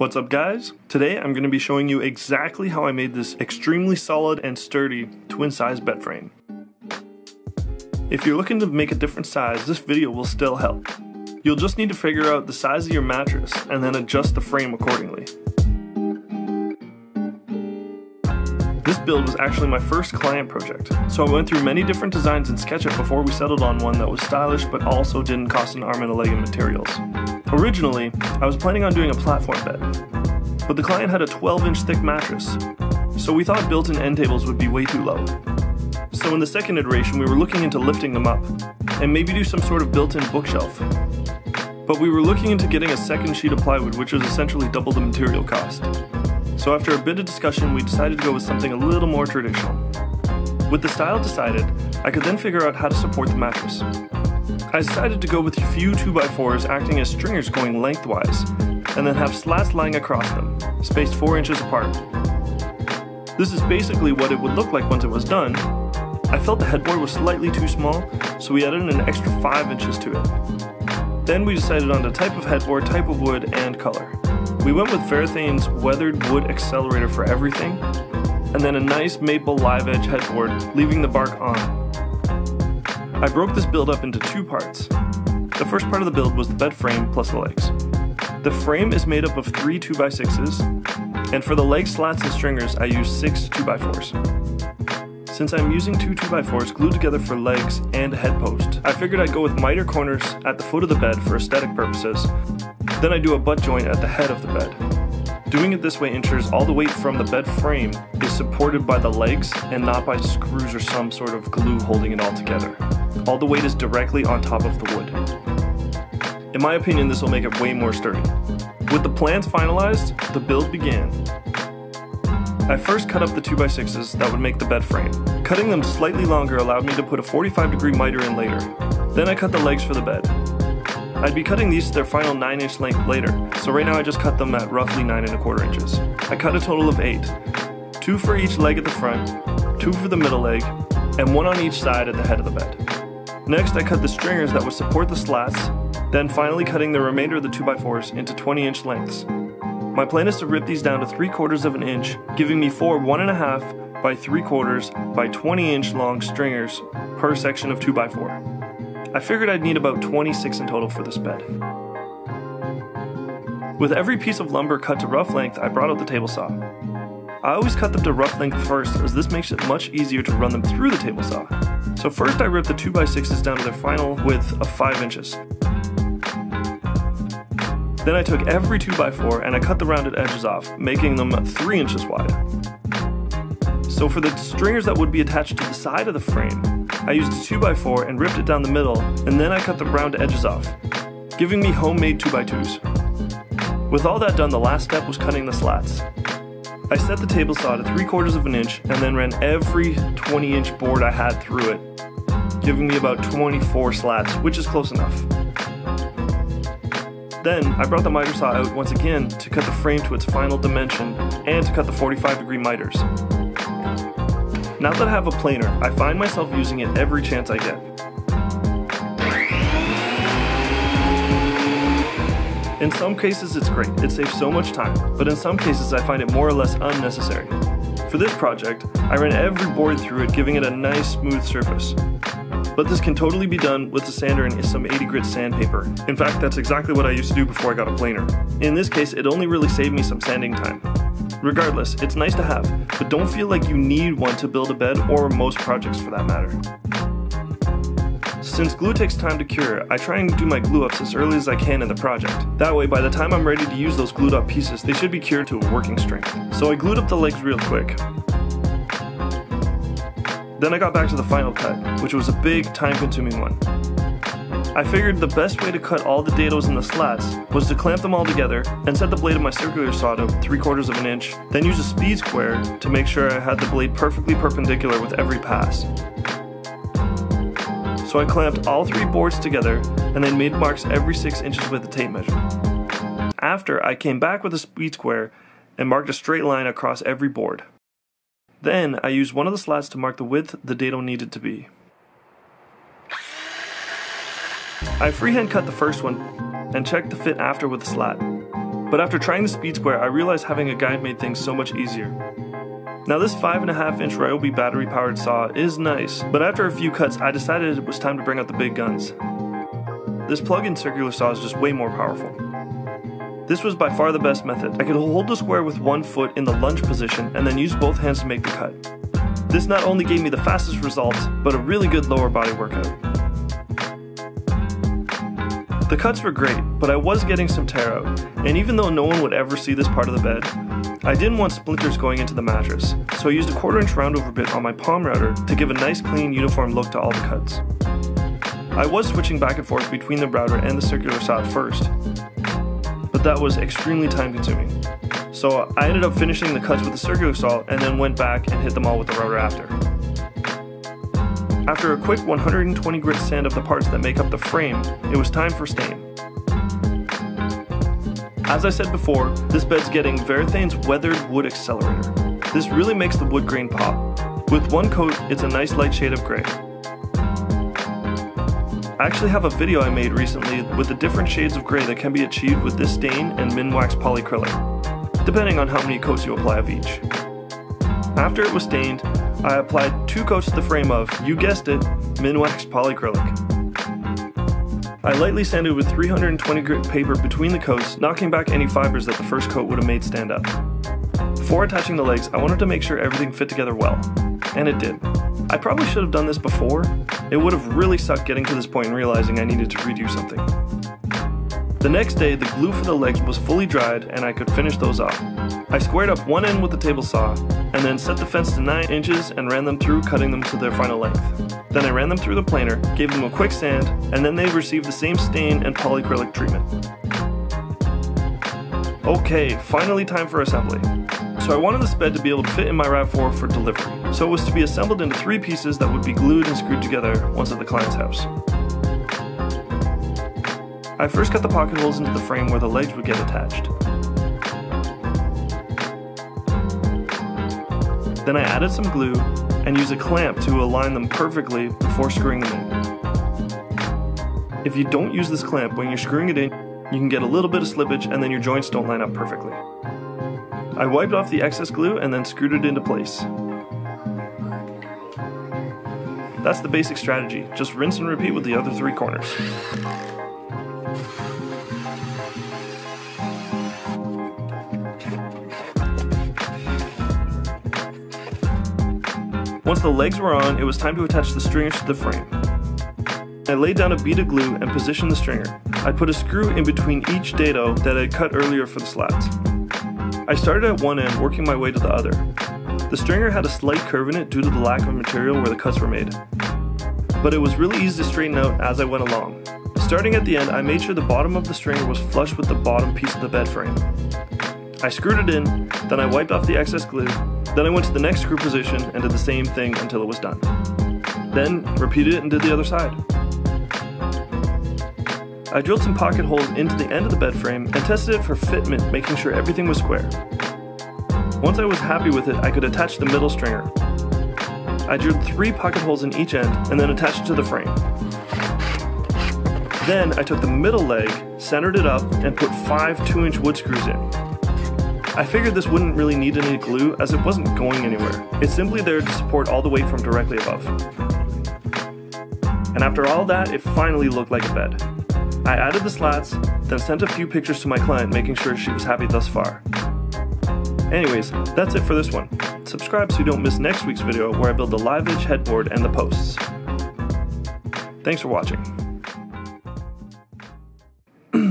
What's up guys? Today I'm going to be showing you exactly how I made this extremely solid and sturdy twin-size bed frame. If you're looking to make a different size, this video will still help. You'll just need to figure out the size of your mattress and then adjust the frame accordingly. This build was actually my first client project, so I went through many different designs in SketchUp before we settled on one that was stylish but also didn't cost an arm and a leg in materials. Originally, I was planning on doing a platform bed, but the client had a 12-inch thick mattress, so we thought built-in end tables would be way too low. So in the second iteration, we were looking into lifting them up, and maybe do some sort of built-in bookshelf. But we were looking into getting a second sheet of plywood, which was essentially double the material cost. So after a bit of discussion, we decided to go with something a little more traditional. With the style decided, I could then figure out how to support the mattress. I decided to go with a few 2x4s acting as stringers going lengthwise, and then have slats lying across them, spaced 4 inches apart. This is basically what it would look like once it was done. I felt the headboard was slightly too small, so we added an extra 5 inches to it. Then we decided on the type of headboard, type of wood, and color. We went with Fairthane's weathered wood accelerator for everything, and then a nice maple live edge headboard, leaving the bark on. I broke this build up into 2 parts. The first part of the build was the bed frame plus the legs. The frame is made up of 3 2x6s, and for the leg slats and stringers I used 6 2x4s. Since I'm using 2 2x4s glued together for legs and a head post, I figured I'd go with miter corners at the foot of the bed for aesthetic purposes. Then I do a butt joint at the head of the bed. Doing it this way ensures all the weight from the bed frame is supported by the legs and not by screws or some sort of glue holding it all together. All the weight is directly on top of the wood. In my opinion, this will make it way more sturdy. With the plans finalized, the build began. I first cut up the 2x6s that would make the bed frame. Cutting them slightly longer allowed me to put a 45-degree miter in later. Then I cut the legs for the bed. I'd be cutting these to their final 9-inch length later, so right now I just cut them at roughly 9¼ inches. I cut a total of 8. 2 for each leg at the front, 2 for the middle leg, and 1 on each side at the head of the bed. Next I cut the stringers that would support the slats, then finally cutting the remainder of the 2x4s into 20-inch lengths. My plan is to rip these down to 3/4 of an inch, giving me 4 1.5 by 3/4 by 20-inch long stringers per section of 2x4. I figured I'd need about 26 in total for this bed. With every piece of lumber cut to rough length, I brought out the table saw. I always cut them to rough length first, as this makes it much easier to run them through the table saw. So first I ripped the 2x6s down to their final width of 5 inches. Then I took every 2x4 and I cut the rounded edges off, making them 3 inches wide. So for the stringers that would be attached to the side of the frame, I used a 2x4 and ripped it down the middle, and then I cut the round edges off, giving me homemade 2x2s. With all that done, the last step was cutting the slats. I set the table saw to 3/4 of an inch and then ran every 20-inch board I had through it, giving me about 24 slats, which is close enough. Then I brought the miter saw out once again to cut the frame to its final dimension and to cut the 45-degree miters. Now that I have a planer, I find myself using it every chance I get. In some cases it's great, it saves so much time, but in some cases I find it more or less unnecessary. For this project, I ran every board through it, giving it a nice smooth surface. But this can totally be done with a sander and some 80 grit sandpaper. In fact, that's exactly what I used to do before I got a planer. In this case, it only really saved me some sanding time. Regardless, it's nice to have, but don't feel like you need one to build a bed or most projects for that matter. Since glue takes time to cure, I try and do my glue ups as early as I can in the project. That way, by the time I'm ready to use those glued up pieces, they should be cured to a working strength. So I glued up the legs real quick. Then I got back to the final cut, which was a big, time-consuming one. I figured the best way to cut all the dados and the slats was to clamp them all together and set the blade of my circular saw to 3/4 of an inch, then use a speed square to make sure I had the blade perfectly perpendicular with every pass. So I clamped all 3 boards together and then made marks every 6 inches with a tape measure. After, I came back with a speed square and marked a straight line across every board. Then I used one of the slats to mark the width the dado needed to be. I freehand cut the first one and checked the fit after with a slat. but after trying the speed square, I realized having a guide made things so much easier. Now this 5.5-inch Ryobi battery powered saw is nice, but after a few cuts I decided it was time to bring out the big guns. This plug-in circular saw is just way more powerful. This was by far the best method. I could hold the square with one foot in the lunge position and then use both hands to make the cut. This not only gave me the fastest results, but a really good lower body workout. The cuts were great, but I was getting some tear out, and even though no one would ever see this part of the bed, I didn't want splinters going into the mattress, so I used a 1/4-inch roundover bit on my palm router to give a nice clean uniform look to all the cuts. I was switching back and forth between the router and the circular saw at first, but that was extremely time consuming. So I ended up finishing the cuts with the circular saw and then went back and hit them all with the router after. After a quick 120 grit sand of the parts that make up the frame, it was time for stain. As I said before, this bed's getting Verithane's Weathered Wood Accelerator. This really makes the wood grain pop. With one coat, it's a nice light shade of gray. I actually have a video I made recently with the different shades of gray that can be achieved with this stain and Minwax polyacrylic, depending on how many coats you apply of each. After it was stained, I applied 2 coats to the frame of, you guessed it, Minwax polyacrylic. I lightly sanded with 320 grit paper between the coats, knocking back any fibers that the first coat would have made stand up. Before attaching the legs, I wanted to make sure everything fit together well, and it did. I probably should have done this before. It would have really sucked getting to this point and realizing I needed to redo something. The next day, the glue for the legs was fully dried and I could finish those off. I squared up one end with the table saw, and then set the fence to 9 inches and ran them through, cutting them to their final length. Then I ran them through the planer, gave them a quick sand, and then they received the same stain and polyacrylic treatment. Okay, finally time for assembly. So I wanted this bed to be able to fit in my RAV4 for delivery, so it was to be assembled into 3 pieces that would be glued and screwed together once at the client's house. I first cut the pocket holes into the frame where the legs would get attached. Then I added some glue and used a clamp to align them perfectly before screwing them in. If you don't use this clamp when you're screwing it in, you can get a little bit of slippage and then your joints don't line up perfectly. I wiped off the excess glue and then screwed it into place. That's the basic strategy, just rinse and repeat with the other 3 corners. Once the legs were on, it was time to attach the stringers to the frame. I laid down a bead of glue and positioned the stringer. I put a screw in between each dado that I had cut earlier for the slats. I started at one end, working my way to the other. The stringer had a slight curve in it due to the lack of material where the cuts were made, but it was really easy to straighten out as I went along. Starting at the end, I made sure the bottom of the stringer was flush with the bottom piece of the bed frame. I screwed it in, then I wiped off the excess glue, then I went to the next screw position and did the same thing until it was done. Then repeated it and did the other side. I drilled some pocket holes into the end of the bed frame and tested it for fitment, making sure everything was square. Once I was happy with it, I could attach the middle stringer. I drilled 3 pocket holes in each end and then attached it to the frame. Then I took the middle leg, centered it up, and put 5 2-inch wood screws in. I figured this wouldn't really need any glue as it wasn't going anywhere. It's simply there to support all the weight from directly above. And after all that, it finally looked like a bed. I added the slats, then sent a few pictures to my client, making sure she was happy thus far. Anyways, that's it for this one. Subscribe so you don't miss next week's video where I build the live edge headboard and the posts. Thanks for watching.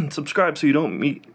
Subscribe so you don't meet...